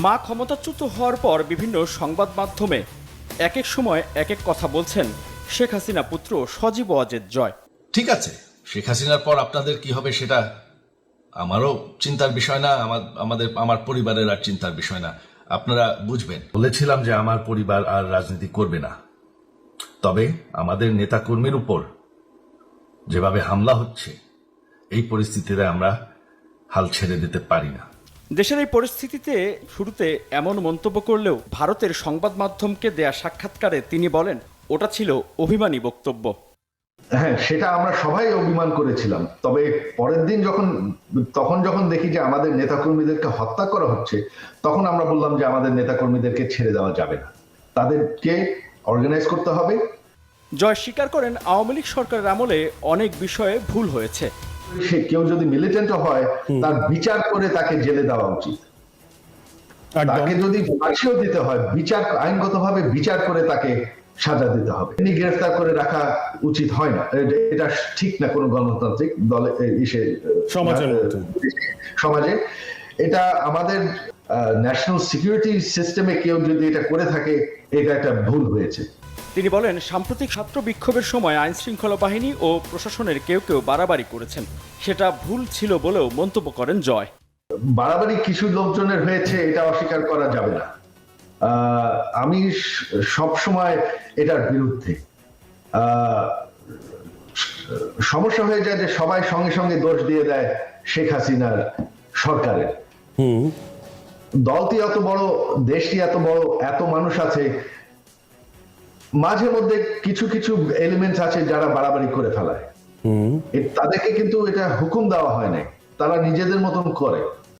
মা ক্ষমতাচ্যুত হওয়ার পর বিভিন্ন সংবাদ মাধ্যমে এক এক সময় এক এক কথা বলছেন শেখ হাসিনা পুত্র সজীব ওয়াজেদ জয়। ঠিক আছে, শেখ হাসিনার পর আপনাদের কি হবে সেটা আমারও চিন্তার বিষয় না, আমার পরিবারের আর চিন্তার বিষয় না, আপনারা বুঝবেন। বলেছিলাম যে আমার পরিবার আর রাজনীতি করবে না, তবে আমাদের নেতাকর্মীর উপর যেভাবে হামলা হচ্ছে এই পরিস্থিতিতে আমরা হাল ছেড়ে দিতে পারি না। দেশের এই পরিস্থিতিতে শুরুতে এমন মন্তব্য করলেও ভারতের সংবাদ মাধ্যমকে দেয়া সাক্ষাৎকারে তিনি বলেন ওটা ছিল অভিমানী বক্তব্য। হ্যাঁ, সেটা আমরা সবাই অভিমান করেছিলাম, তবে পরের দিন যখন দেখি যে আমাদের নেতাকর্মীদেরকে হত্যা করা হচ্ছে, তখন আমরা বললাম যে আমাদের নেতাকর্মীদেরকে ছেড়ে দেওয়া যাবে না, তাদেরকে অর্গানাইজ করতে হবে। জয় স্বীকার করেন আওয়ামী লীগ সরকারের আমলে অনেক বিষয়ে ভুল হয়েছে। সে কেউ যদি মিলিটেন্ট হয় তার বিচার করে তাকে জেলে দেওয়া উচিত, তাকে যদি ফাঁসিও দিতে হয় আইনগতভাবে বিচার করে তাকে সাজা দিতে হবে। গ্রেফতার করে রাখা উচিত হয় না, এটা ঠিক না কোনো গণতান্ত্রিক দলে সমাজে। এটা আমাদের ন্যাশনাল সিকিউরিটি সিস্টেমে কেউ যদি এটা করে থাকে, এটা একটা ভুল হয়েছে। তিনি বলেন সাম্প্রতিক ছাত্র বিক্ষোভের সময় আইন শৃঙ্খলা বাহিনী ও প্রশাসনের কেউ কেউ বাড়াবাড়ি করেছেন, সেটা ভুল ছিল বলেও মন্তব্য করেন জয়। বাড়াবাড়ি কিছু লোকজনের হয়েছে, এটা অস্বীকার করা যাবে না। আমি সব সময় এটার বিরুদ্ধে। সমস্যা হয়ে যায় যে সবাই সঙ্গে সঙ্গে দোষ দিয়ে দেয় শেখ হাসিনার সরকারের। দলটি এত বড়, দেশটি এত বড়, এত মানুষ আছে, মাঝে মধ্যে কিছু কিছু এলিমেন্টস আছে যারা বাড়াবাড়ি করে ফেলায়। তাদেরকে কিন্তু এটা হুকুম দেওয়া হয় না, তারা নিজেদের মতন করে।